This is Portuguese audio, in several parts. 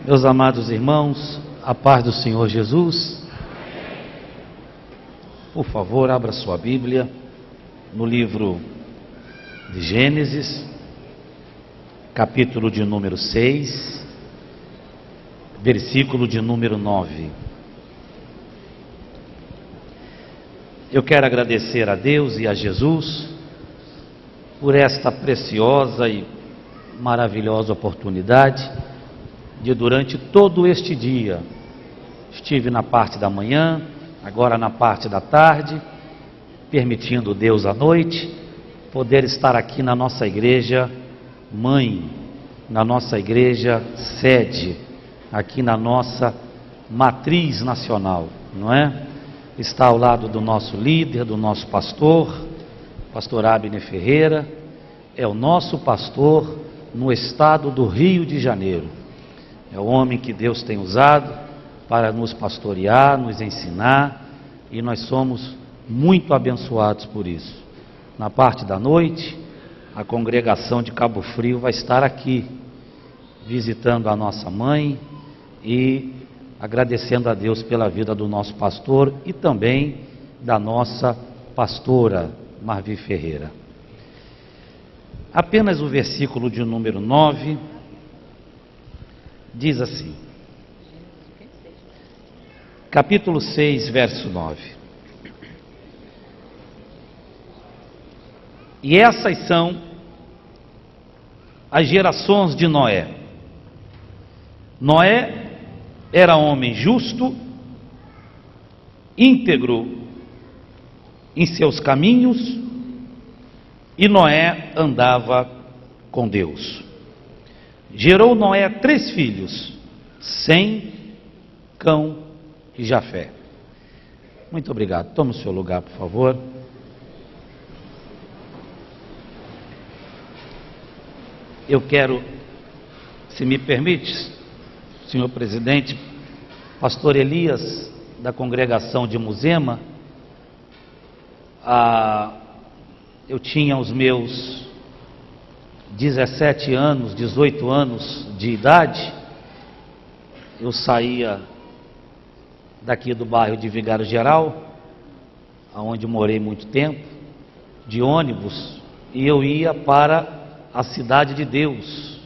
Meus amados irmãos, a paz do Senhor Jesus. Por favor, abra sua Bíblia no livro de Gênesis, capítulo de número 6, versículo de número 9. Eu quero agradecer a Deus e a Jesus por esta preciosa e maravilhosa oportunidade de, durante todo este dia, estive na parte da manhã, agora na parte da tarde, permitindo Deus à noite, poder estar aqui na nossa igreja mãe, na nossa igreja sede, aqui na nossa matriz nacional, não é? Está ao lado do nosso líder, do nosso pastor Abner Ferreira, é o nosso pastor no estado do Rio de Janeiro. É o homem que Deus tem usado para nos pastorear, nos ensinar, e nós somos muito abençoados por isso. Na parte da noite, a congregação de Cabo Frio vai estar aqui, visitando a nossa mãe e agradecendo a Deus pela vida do nosso pastor e também da nossa pastora Marvi Ferreira. Apenas o versículo de número 9 diz assim, capítulo 6, verso 9: E essas são as gerações de Noé. Noé era homem justo, íntegro em seus caminhos, e Noé andava com Deus. Gerou Noé 3 filhos, Sem, Cão e Jafé. Muito obrigado. Tome o seu lugar, por favor. Eu quero, se me permite, senhor presidente, pastor Elias, da congregação de Muzema, eu tinha os meus 17 anos, 18 anos de idade. Eu saía daqui do bairro de Vigário Geral, onde morei muito tempo, de ônibus, e eu ia para a Cidade de Deus,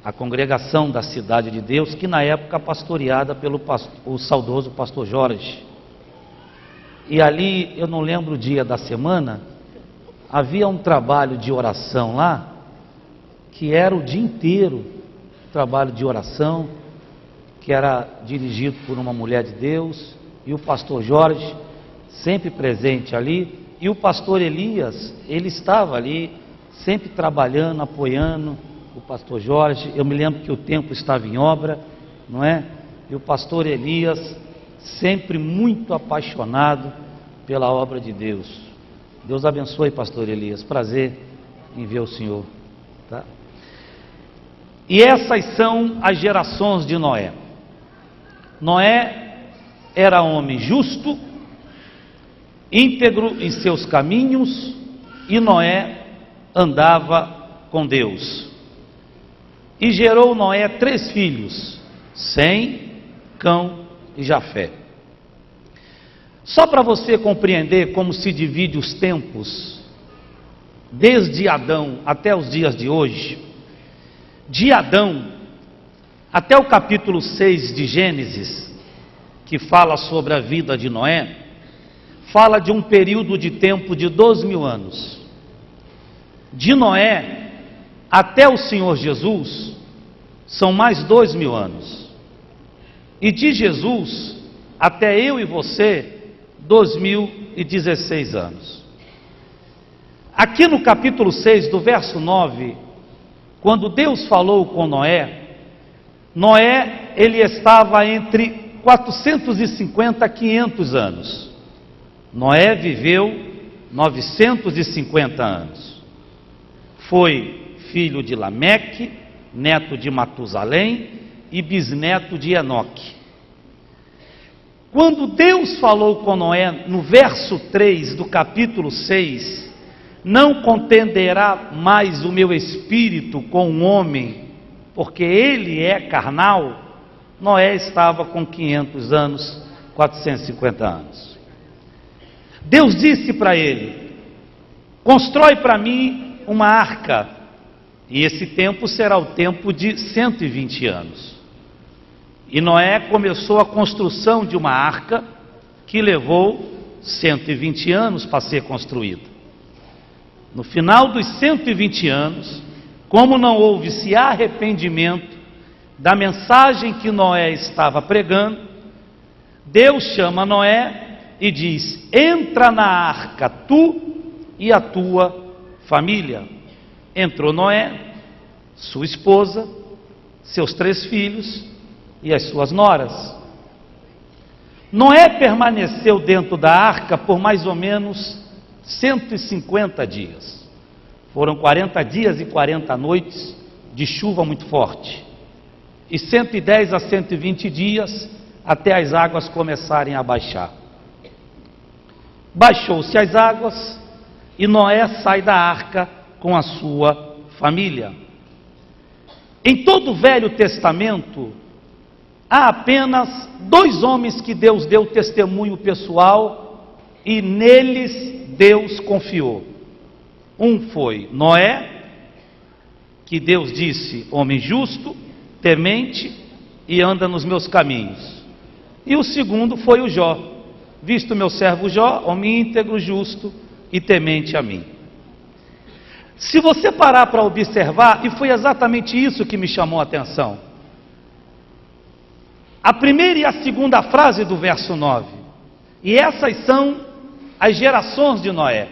a congregação da Cidade de Deus, que na época pastoreada pelo o saudoso pastor Jorge. E ali, eu não lembro o dia da semana, havia um trabalho de oração lá, que era o dia inteiro, trabalho de oração, que era dirigido por uma mulher de Deus, e o pastor Jorge, sempre presente ali, e o pastor Elias, ele estava ali, sempre trabalhando, apoiando o pastor Jorge. Eu me lembro que o templo estava em obra, não é? E o pastor Elias, sempre muito apaixonado pela obra de Deus. Deus abençoe, pastor Elias, prazer em ver o senhor, tá? E essas são as gerações de Noé. Noé era homem justo, íntegro em seus caminhos, e Noé andava com Deus. E gerou Noé 3 filhos, Sem, Cão e Jafé. Só para você compreender como se divide os tempos, desde Adão até os dias de hoje, de Adão até o capítulo 6 de Gênesis, que fala sobre a vida de Noé, fala de um período de tempo de 12.000 anos. De Noé até o Senhor Jesus, são mais 2.000 anos. E de Jesus até eu e você, 2016 anos. Aqui no capítulo 6, do verso 9, quando Deus falou com Noé, ele estava entre 450 a 500 anos. Noé viveu 950 anos. Foi filho de Lameque, neto de Matusalém e bisneto de Enoque. Quando Deus falou com Noé, no verso 3 do capítulo 6, não contenderá mais o meu espírito com o homem, porque ele é carnal, Noé estava com 500 anos, 450 anos. Deus disse para ele: constrói para mim uma arca, e esse tempo será o tempo de 120 anos. E Noé começou a construção de uma arca que levou 120 anos para ser construída. No final dos 120 anos, como não houve-se arrependimento da mensagem que Noé estava pregando, Deus chama Noé e diz: entra na arca tu e a tua família. Entrou Noé, sua esposa, seus 3 filhos e as suas noras. Noé permaneceu dentro da arca por mais ou menos 150 dias. Foram 40 dias e 40 noites de chuva muito forte, e 110 a 120 dias até as águas começarem a baixar. Baixou-se as águas e Noé sai da arca com a sua família. Em todo o Velho Testamento, há apenas 2 homens que Deus deu testemunho pessoal e neles Deus confiou. Um foi Noé, que Deus disse: homem justo, temente e anda nos meus caminhos. E o segundo foi o Jó: visto meu servo Jó, homem íntegro, justo e temente a mim. Se você parar para observar, e foi exatamente isso que me chamou a atenção, a primeira e a segunda frase do verso 9, e essas são as gerações de Noé.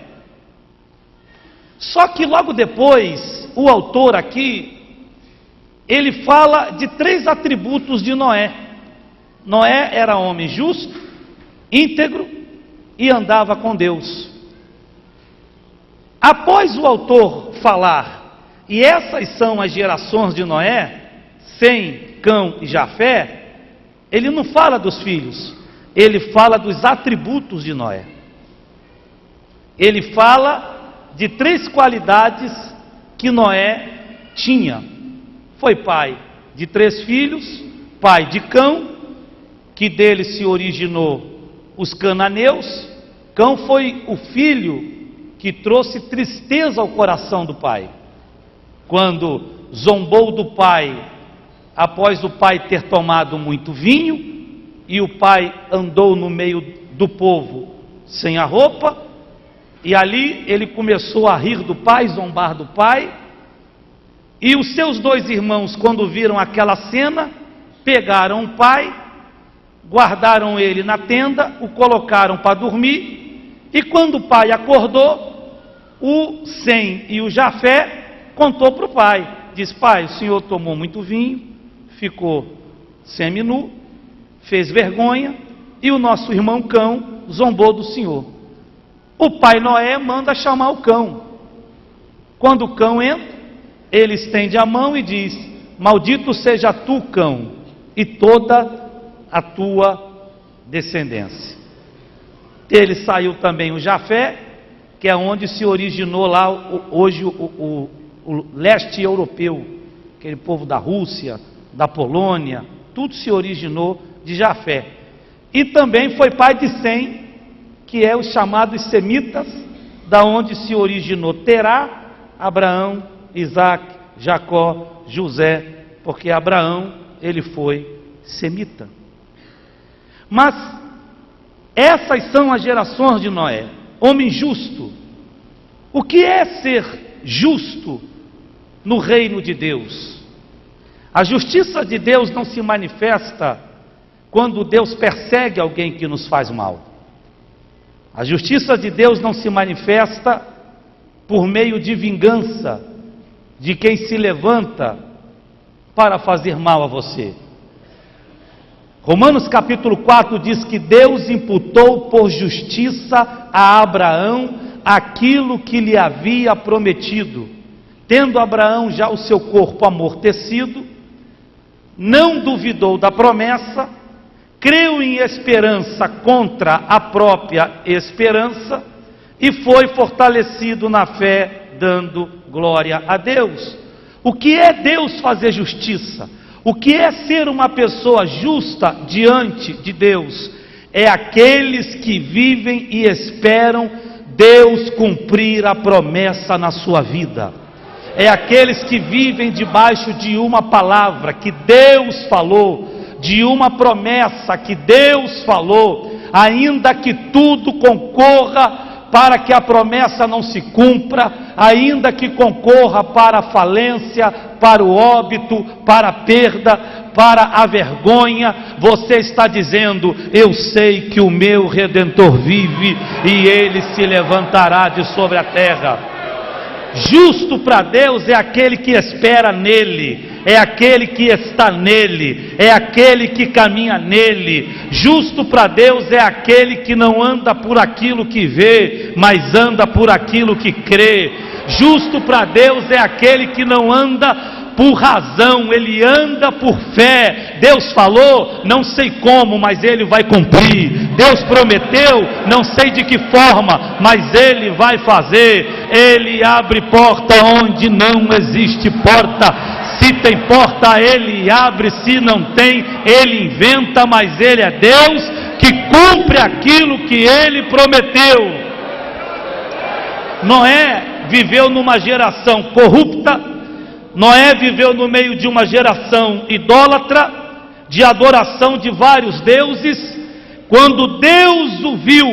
Só que logo depois, o autor aqui, ele fala de 3 atributos de Noé. Noé era homem justo, íntegro e andava com Deus. Após o autor falar, e essas são as gerações de Noé, Sem, Cão e Jafé, ele não fala dos filhos, ele fala dos atributos de Noé. Ele fala de 3 qualidades que Noé tinha. Foi pai de 3 filhos, pai de Cão, que dele se originou os cananeus. Cão foi o filho que trouxe tristeza ao coração do pai, quando zombou do pai, após o pai ter tomado muito vinho, e o pai andou no meio do povo sem a roupa, e ali ele começou a rir do pai, zombar do pai, e os seus 2 irmãos, quando viram aquela cena, pegaram o pai, guardaram ele na tenda, o colocaram para dormir, e quando o pai acordou, o Sem e o Jafé contou para o pai, diz: pai, o senhor tomou muito vinho, ficou seminu, fez vergonha, e o nosso irmão Cão zombou do senhor. O pai Noé manda chamar o Cão. Quando o Cão entra, ele estende a mão e diz: maldito seja tu, Cão, e toda a tua descendência. Dele saiu também o Jafé, que é onde se originou lá hoje o leste europeu, aquele povo da Rússia, da Polônia, tudo se originou de Jafé. E também foi pai de Sem, que é os chamados semitas, da onde se originou Terá, Abraão, Isaac, Jacó, José, porque Abraão, ele foi semita. Mas essas são as gerações de Noé. Homem justo. O que é ser justo no reino de Deus? A justiça de Deus não se manifesta quando Deus persegue alguém que nos faz mal. A justiça de Deus não se manifesta por meio de vingança de quem se levanta para fazer mal a você. Romanos capítulo 4 diz que Deus imputou por justiça a Abraão aquilo que lhe havia prometido. Tendo Abraão já o seu corpo amortecido, não duvidou da promessa, creu em esperança contra a própria esperança e foi fortalecido na fé, dando glória a Deus. O que é Deus fazer justiça? O que é ser uma pessoa justa diante de Deus? É aqueles que vivem e esperam Deus cumprir a promessa na sua vida. É aqueles que vivem debaixo de uma palavra que Deus falou, de uma promessa que Deus falou, ainda que tudo concorra para que a promessa não se cumpra, ainda que concorra para a falência, para o óbito, para a perda, para a vergonha, você está dizendo: eu sei que o meu Redentor vive e ele se levantará de sobre a terra. Justo para Deus é aquele que espera nele, é aquele que está nele, é aquele que caminha nele. Justo para Deus é aquele que não anda por aquilo que vê, mas anda por aquilo que crê. Justo para Deus é aquele que não anda por razão, ele anda por fé. Deus falou, não sei como, mas ele vai cumprir. Deus prometeu, não sei de que forma, mas ele vai fazer. Ele abre porta onde não existe porta. Se tem porta, ele abre. Se não tem, ele inventa. Mas ele é Deus que cumpre aquilo que ele prometeu. Noé viveu numa geração corrupta. Noé viveu no meio de uma geração idólatra, de adoração de vários deuses. Quando Deus o viu,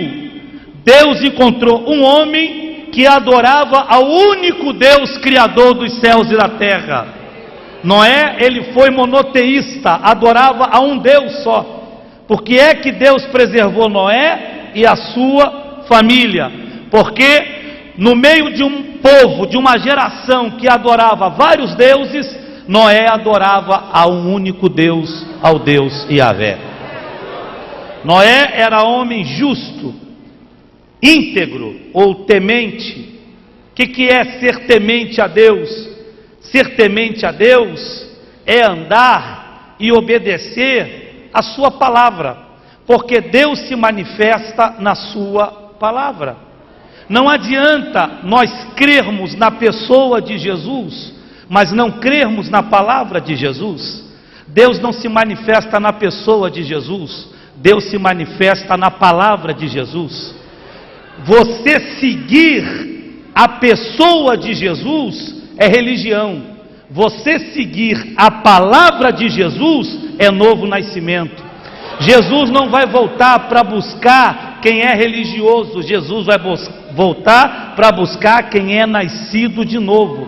Deus encontrou um homem que adorava ao único Deus criador dos céus e da terra. Noé, ele foi monoteísta, adorava a um Deus só. Por que é que Deus preservou Noé e a sua família? Porque no meio de um povo, de uma geração que adorava vários deuses, Noé adorava a um único Deus, ao Deus Yahvé. Noé era homem justo, íntegro ou temente. O que é ser temente a Deus? Ser temente a Deus é andar e obedecer a sua palavra, porque Deus se manifesta na sua palavra. Não adianta nós crermos na pessoa de Jesus, mas não crermos na palavra de Jesus. Deus não se manifesta na pessoa de Jesus, Deus se manifesta na palavra de Jesus. Você seguir a pessoa de Jesus é religião. Você seguir a palavra de Jesus é novo nascimento. Jesus não vai voltar para buscar quem é religioso, Jesus vai voltar para buscar quem é nascido de novo.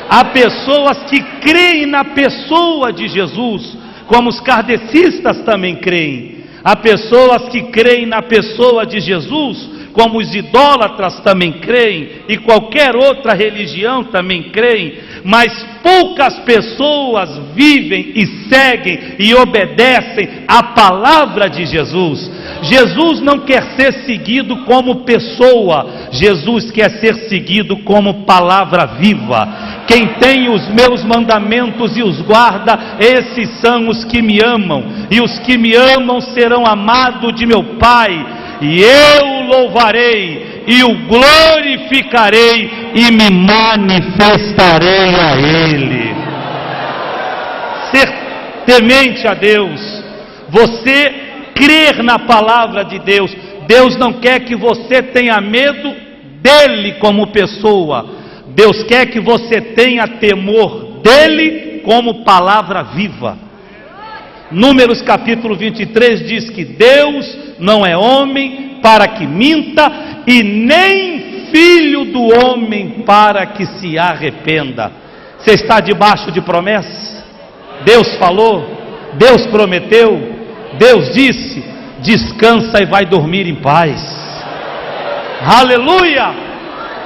Há pessoas que creem na pessoa de Jesus, como os kardecistas também creem. Há pessoas que creem na pessoa de Jesus, como os idólatras também creem, e qualquer outra religião também creem, mas poucas pessoas vivem e seguem e obedecem a palavra de Jesus. Jesus não quer ser seguido como pessoa, Jesus quer ser seguido como palavra viva. Quem tem os meus mandamentos e os guarda, esses são os que me amam, e os que me amam serão amados de meu Pai, e eu o louvarei, e o glorificarei, e me manifestarei a Ele. Ser temente a Deus, você crer na palavra de Deus. Deus não quer que você tenha medo dele como pessoa, Deus quer que você tenha temor dele como palavra viva. Números capítulo 23 diz que Deus não é homem para que minta, e nem filho do homem para que se arrependa. Você está debaixo de promessa? Deus falou, Deus prometeu, Deus disse: descansa e vai dormir em paz. Aleluia!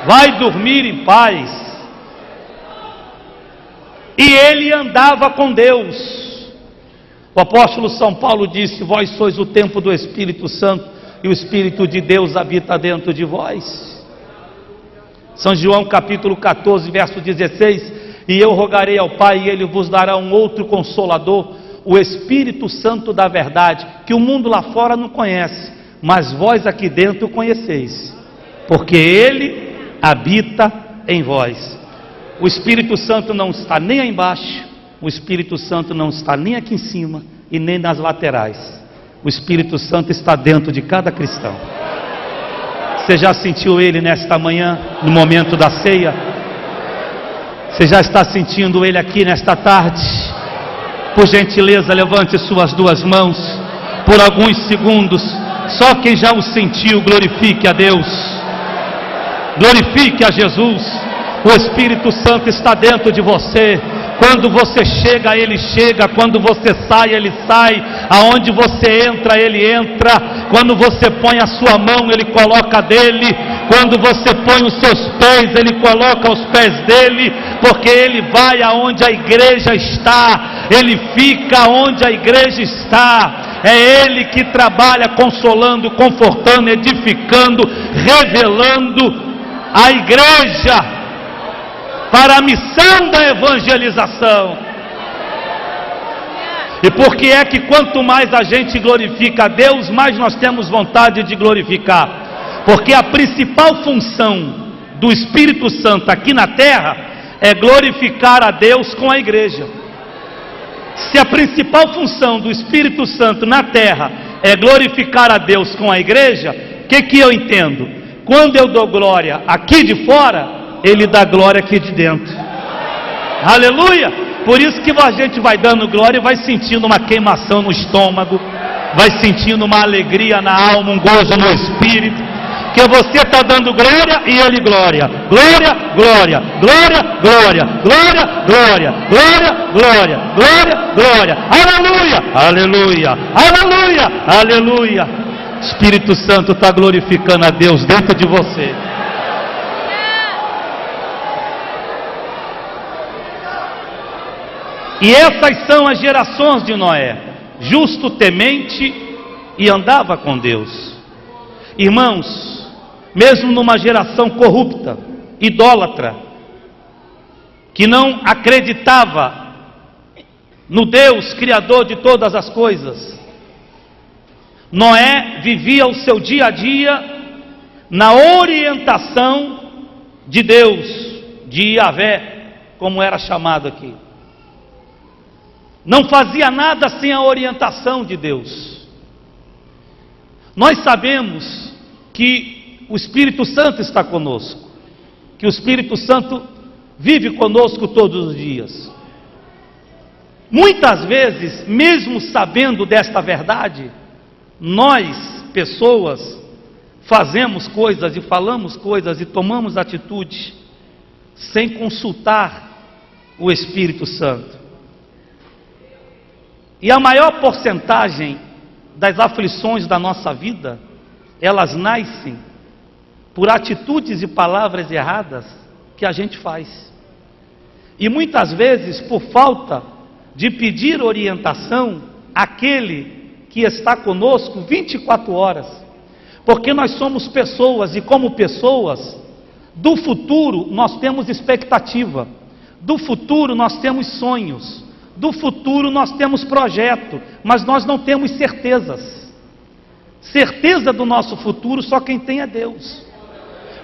Vai dormir em paz. E ele andava com Deus. O apóstolo São Paulo disse: vós sois o templo do Espírito Santo, e o Espírito de Deus habita dentro de vós. São João capítulo 14, verso 16: e eu rogarei ao Pai, e Ele vos dará um outro Consolador, o Espírito Santo da verdade, que o mundo lá fora não conhece, mas vós aqui dentro conheceis, porque Ele habita em vós. O Espírito Santo não está nem aí embaixo, o Espírito Santo não está nem aqui em cima e nem nas laterais. O Espírito Santo está dentro de cada cristão. Você já sentiu Ele nesta manhã, no momento da ceia? Você já está sentindo Ele aqui nesta tarde? Por gentileza, levante suas duas mãos por alguns segundos. Só quem já o sentiu, glorifique a Deus, glorifique a Jesus. O Espírito Santo está dentro de você. Quando você chega, Ele chega. Quando você sai, Ele sai. Aonde você entra, Ele entra. Quando você põe a sua mão, Ele coloca a dele. Quando você põe os seus pés, Ele coloca os pés dele. Porque Ele vai aonde a igreja está. Ele fica onde a igreja está. É Ele que trabalha consolando, confortando, edificando, revelando a igreja para a missão da evangelização. E por que é que quanto mais a gente glorifica a Deus, mais nós temos vontade de glorificar? Porque a principal função do Espírito Santo aqui na terra é glorificar a Deus com a igreja. Se a principal função do Espírito Santo na terra é glorificar a Deus com a igreja, o que eu entendo? Quando eu dou glória aqui de fora, Ele dá glória aqui de dentro. Aleluia! Por isso que a gente vai dando glória e vai sentindo uma queimação no estômago, vai sentindo uma alegria na alma, um gozo no espírito, que você está dando glória e Ele glória. Glória, glória, glória, glória, glória, glória, glória, glória, glória, glória. Aleluia! Aleluia! Aleluia! Aleluia! Espírito Santo está glorificando a Deus dentro de você. E essas são as gerações de Noé, justo, temente e andava com Deus. Irmãos, mesmo numa geração corrupta, idólatra, que não acreditava no Deus Criador de todas as coisas, Noé vivia o seu dia a dia na orientação de Deus, de Yahvé, como era chamado aqui. Não fazia nada sem a orientação de Deus. Nós sabemos que o Espírito Santo está conosco, que o Espírito Santo vive conosco todos os dias. Muitas vezes, mesmo sabendo desta verdade, nós, pessoas, fazemos coisas e falamos coisas e tomamos atitude sem consultar o Espírito Santo. E a maior porcentagem das aflições da nossa vida, elas nascem por atitudes e palavras erradas que a gente faz. E muitas vezes por falta de pedir orientação àquele que está conosco 24 horas. Porque nós somos pessoas e como pessoas, do futuro nós temos expectativa, do futuro nós temos sonhos, do futuro nós temos projeto, mas nós não temos certezas. Certeza do nosso futuro só quem tem é Deus.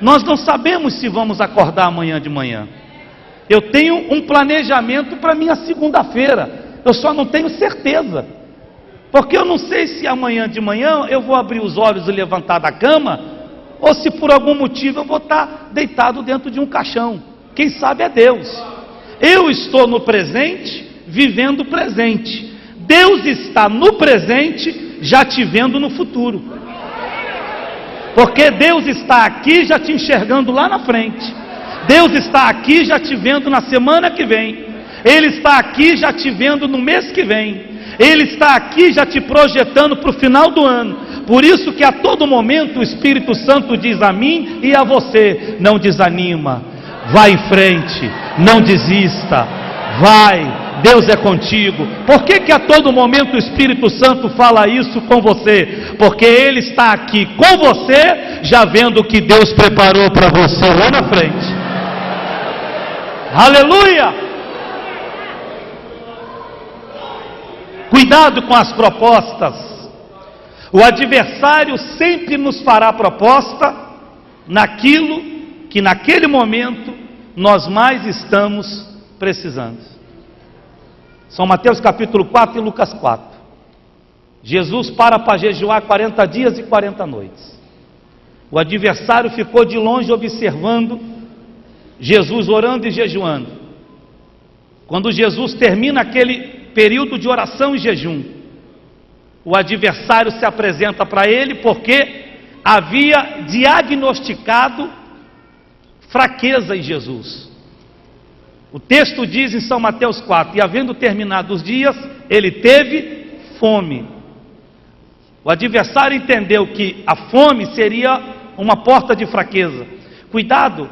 Nós não sabemos se vamos acordar amanhã de manhã. Eu tenho um planejamento para minha segunda-feira, eu só não tenho certeza, porque eu não sei se amanhã de manhã eu vou abrir os olhos e levantar da cama, ou se por algum motivo eu vou estar deitado dentro de um caixão. Quem sabe é Deus. Eu estou no presente, vivendo o presente. Deus está no presente, já te vendo no futuro. Porque Deus está aqui já te enxergando lá na frente. Deus está aqui já te vendo na semana que vem. Ele está aqui já te vendo no mês que vem. Ele está aqui já te projetando para o final do ano. Por isso que a todo momento o Espírito Santo diz a mim e a você: não desanima, vai em frente, não desista, vai. Deus é contigo. Por que a todo momento o Espírito Santo fala isso com você? Porque Ele está aqui com você, já vendo o que Deus preparou para você lá na frente. Aleluia! Cuidado com as propostas. O adversário sempre nos fará proposta naquilo que naquele momento nós mais estamos precisando. São Mateus capítulo 4 e Lucas 4. Jesus para jejuar 40 dias e 40 noites. O adversário ficou de longe observando Jesus orando e jejuando. Quando Jesus termina aquele período de oração e jejum, o adversário se apresenta para ele porque havia diagnosticado fraqueza em Jesus. O texto diz em São Mateus 4: e havendo terminado os dias, ele teve fome. O adversário entendeu que a fome seria uma porta de fraqueza. Cuidado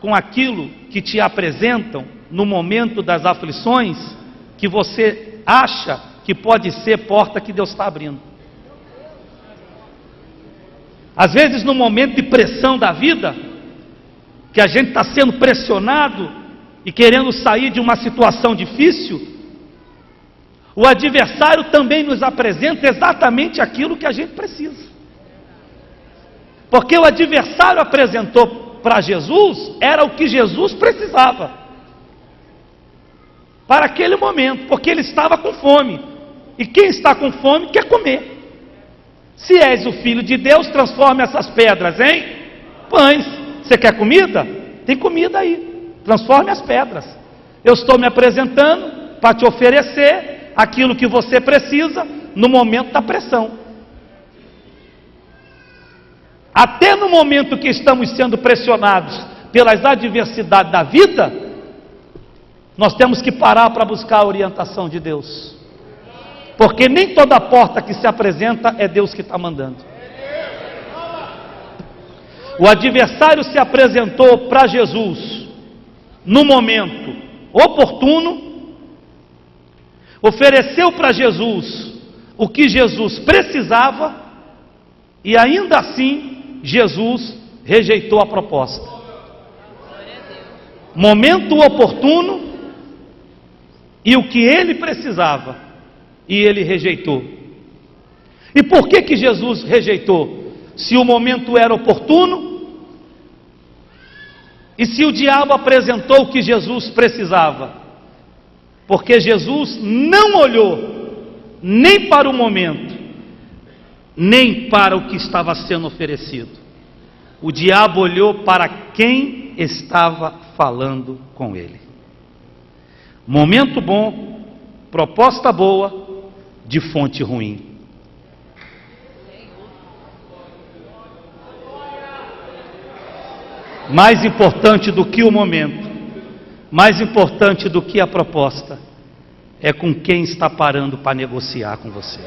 com aquilo que te apresentam no momento das aflições, que você acha que pode ser porta que Deus está abrindo. Às vezes, no momento de pressão da vida, que a gente está sendo pressionado e querendo sair de uma situação difícil, o adversário também nos apresenta exatamente aquilo que a gente precisa. Porque o adversário apresentou para Jesus, era o que Jesus precisava para aquele momento, porque ele estava com fome, e quem está com fome quer comer. Se és o Filho de Deus, transforme essas pedras em pães. Você quer comida? Tem comida aí, transforme as pedras. Eu estou me apresentando para te oferecer aquilo que você precisa no momento da pressão. Até no momento que estamos sendo pressionados pelas adversidades da vida, nós temos que parar para buscar a orientação de Deus, porque nem toda porta que se apresenta é Deus que está mandando. O adversário se apresentou para Jesus no momento oportuno, ofereceu para Jesus o que Jesus precisava, e ainda assim Jesus rejeitou a proposta. Momento oportuno e o que ele precisava, e ele rejeitou. E por que Jesus rejeitou? Se o momento era oportuno, e se o diabo apresentou o que Jesus precisava? Porque Jesus não olhou nem para o momento, nem para o que estava sendo oferecido. O diabo olhou para quem estava falando com ele. Momento bom, proposta boa, de fonte ruim. Mais importante do que o momento, mais importante do que a proposta, é com quem está parando para negociar com você.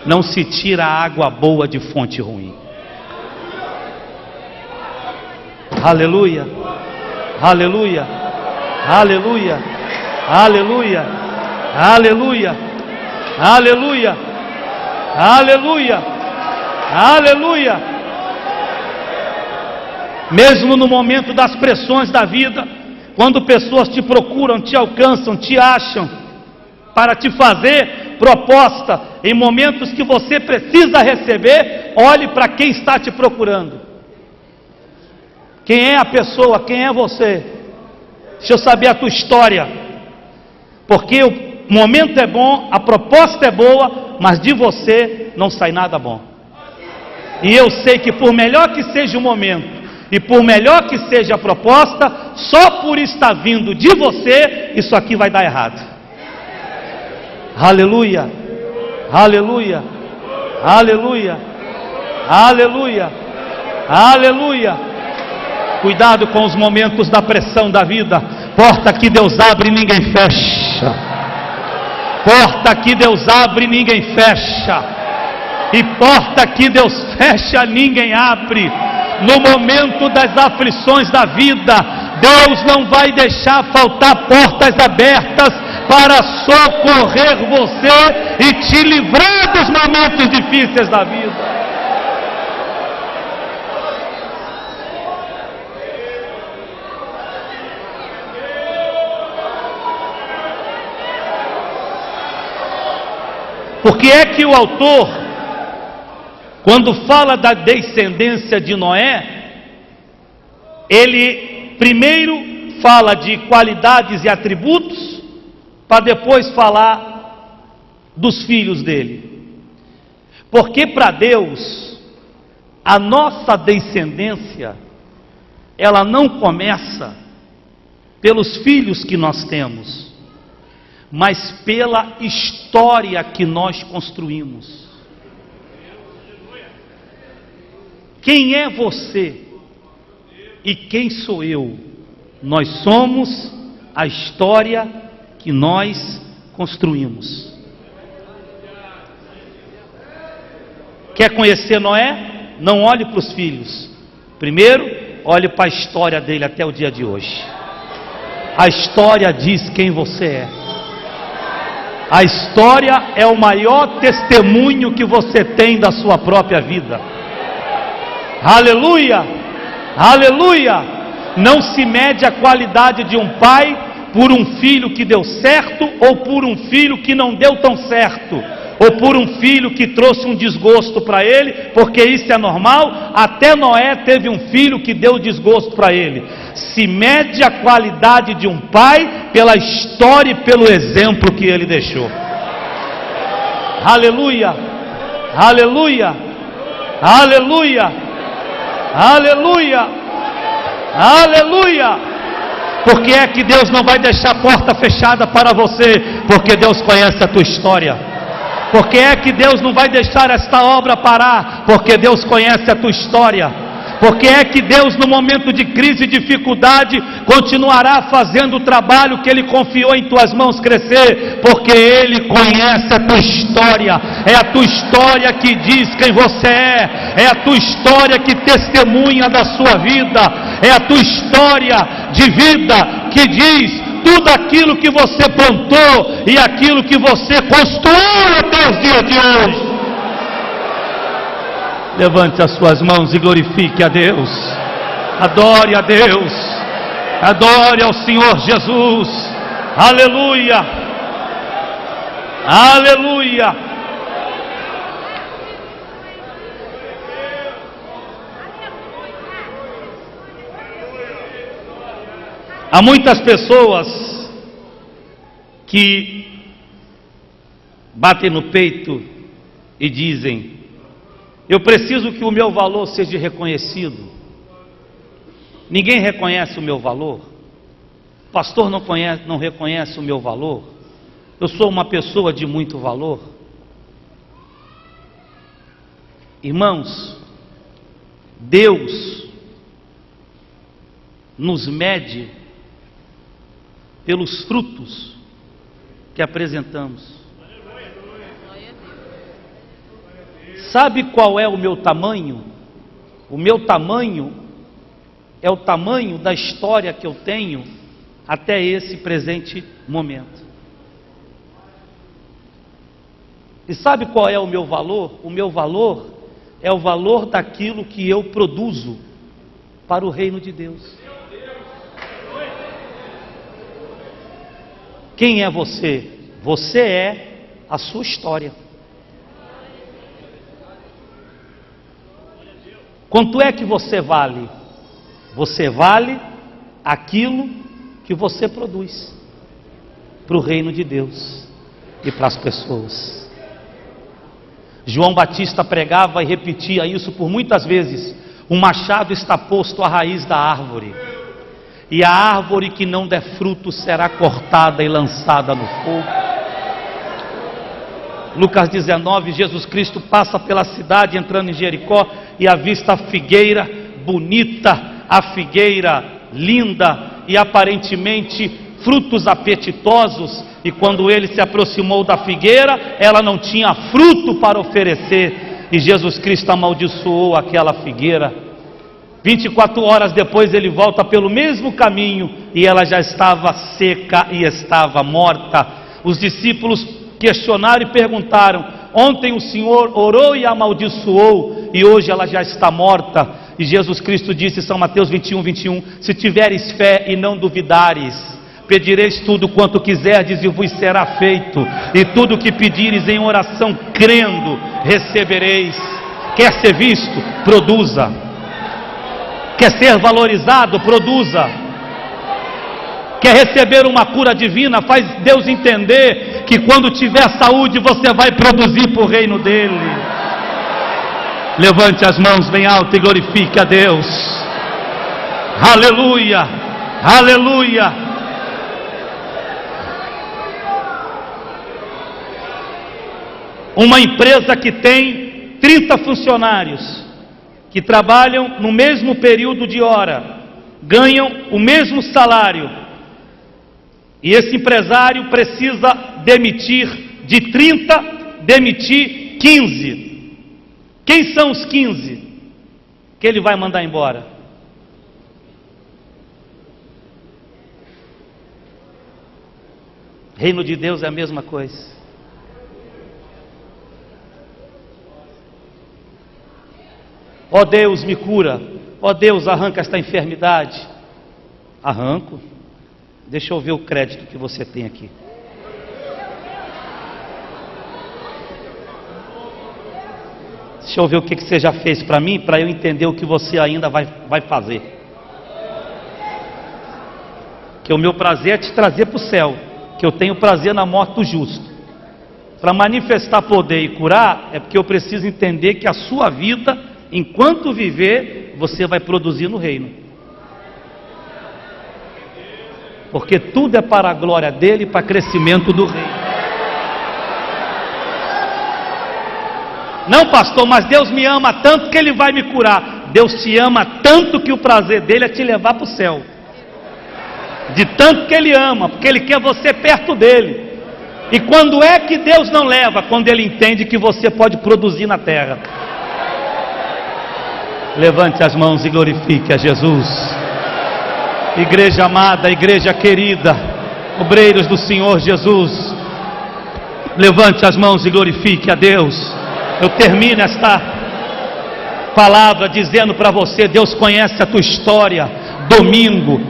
Não se tira água boa de fonte ruim. Aleluia, aleluia, aleluia, aleluia, aleluia, aleluia, aleluia, aleluia. Mesmo no momento das pressões da vida, quando pessoas te procuram, te alcançam, te acham, para te fazer proposta, em momentos que você precisa receber, olhe para quem está te procurando. Quem é a pessoa? Quem é você? Deixa eu saber a tua história, porque o momento é bom, a proposta é boa, mas de você não sai nada bom. E eu sei que por melhor que seja o momento, e por melhor que seja a proposta, só por estar vindo de você, isso aqui vai dar errado. Aleluia, aleluia, aleluia, aleluia, aleluia. Cuidado com os momentos da pressão da vida. Porta que Deus abre, ninguém fecha. Porta que Deus abre, ninguém fecha. E porta que Deus fecha, ninguém abre. No momento das aflições da vida, Deus não vai deixar faltar portas abertas para socorrer você e te livrar dos momentos difíceis da vida. Porque é que o autor, quando fala da descendência de Noé, ele primeiro fala de qualidades e atributos, para depois falar dos filhos dele. Porque para Deus, a nossa descendência, ela não começa pelos filhos que nós temos, mas pela história que nós construímos. Quem é você e quem sou eu? Nós somos a história que nós construímos. Quer conhecer Noé? Não olhe para os filhos. Primeiro, olhe para a história dele até o dia de hoje. A história diz quem você é. A história é o maior testemunho que você tem da sua própria vida. Aleluia! Aleluia! Não se mede a qualidade de um pai por um filho que deu certo ou por um filho que não deu tão certo, ou por um filho que trouxe um desgosto para ele, porque isso é normal. Até Noé teve um filho que deu desgosto para ele. Se mede a qualidade de um pai pela história e pelo exemplo que ele deixou. Aleluia! Aleluia! Aleluia! Aleluia! Aleluia! Porque é que Deus não vai deixar a porta fechada para você? Porque Deus conhece a tua história. Porque é que Deus não vai deixar esta obra parar? Porque Deus conhece a tua história. Porque é que Deus, no momento de crise e dificuldade, continuará fazendo o trabalho que Ele confiou em tuas mãos crescer? Porque Ele conhece a tua história. É a tua história que diz quem você é. É a tua história que testemunha da sua vida. É a tua história de vida que diz tudo aquilo que você plantou e aquilo que você construiu até os dias de hoje. Levante as suas mãos e glorifique a Deus. Adore a Deus. Adore ao Senhor Jesus. Aleluia. Aleluia. Há muitas pessoas que batem no peito e dizem: eu preciso que o meu valor seja reconhecido. Ninguém reconhece o meu valor. O pastor não reconhece o meu valor. Eu sou uma pessoa de muito valor. Irmãos, Deus nos mede pelos frutos que apresentamos. Sabe qual é o meu tamanho? O meu tamanho é o tamanho da história que eu tenho até esse presente momento. E sabe qual é o meu valor? O meu valor é o valor daquilo que eu produzo para o reino de Deus. Quem é você? Você é a sua história. Quanto é que você vale? Você vale aquilo que você produz para o reino de Deus e para as pessoas. João Batista pregava e repetia isso por muitas vezes: o machado está posto à raiz da árvore, e a árvore que não der fruto será cortada e lançada no fogo. Lucas 19, Jesus Cristo passa pela cidade entrando em Jericó e avista a figueira bonita, a figueira linda e aparentemente frutos apetitosos. E quando ele se aproximou da figueira, ela não tinha fruto para oferecer, e Jesus Cristo amaldiçoou aquela figueira. 24 horas depois ele volta pelo mesmo caminho e ela já estava seca e estava morta. Os discípulos questionaram e perguntaram: ontem o Senhor orou e amaldiçoou, e hoje ela já está morta. E Jesus Cristo disse, São Mateus 21, 21: se tiveres fé e não duvidares, pedireis tudo quanto quiserdes e vos será feito, e tudo que pedires em oração crendo, recebereis. Quer ser visto? Produza. Quer ser valorizado? Produza. Quer receber uma cura divina? Faz Deus entender que quando tiver saúde você vai produzir para o reino dele. Levante as mãos bem alto e glorifique a Deus. Aleluia, aleluia. Uma empresa que tem 30 funcionários, que trabalham no mesmo período de hora, ganham o mesmo salário, e esse empresário precisa demitir de 30, demitir 15. Quem são os 15 que ele vai mandar embora? Reino de Deus é a mesma coisa. Ó Deus, me cura. Ó Deus, arranca esta enfermidade. Arranco. Deixa eu ver o crédito que você tem aqui. Deixa eu ver o que você já fez para mim, para eu entender o que você ainda vai fazer. Que o meu prazer é te trazer para o céu, que eu tenho prazer na morte do justo. Para manifestar poder e curar, é porque eu preciso entender que a sua vida, enquanto viver, você vai produzir no reino. Porque tudo é para a glória dele e para crescimento do reino. Não, pastor, mas Deus me ama tanto que ele vai me curar. Deus te ama tanto que o prazer dele é te levar para o céu. De tanto que ele ama, porque ele quer você perto dele. E quando é que Deus não leva? Quando ele entende que você pode produzir na terra. Levante as mãos e glorifique a Jesus. Igreja amada, igreja querida, obreiros do Senhor Jesus, levante as mãos e glorifique a Deus. Eu termino esta palavra dizendo para você: Deus conhece a tua história. Domingo,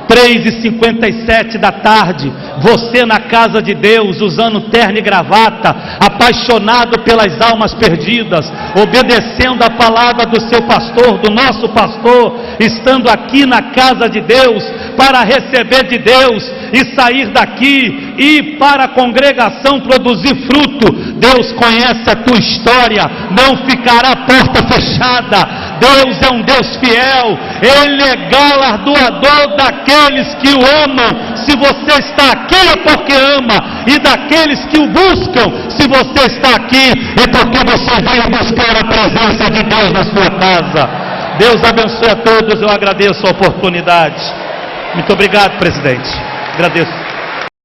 3h57 da tarde, você na casa de Deus, usando terno e gravata, apaixonado pelas almas perdidas, obedecendo a palavra do seu pastor, do nosso pastor, estando aqui na casa de Deus, para receber de Deus, e sair daqui, e para a congregação produzir fruto. Deus conhece a tua história, não ficará a porta fechada. Deus é um Deus fiel, Ele é galardoador daqueles que o amam. Se você está aqui é porque ama, e daqueles que o buscam. Se você está aqui é porque você veio buscar a presença de Deus na sua casa. Deus abençoe a todos, eu agradeço a oportunidade. Muito obrigado, presidente. Agradeço.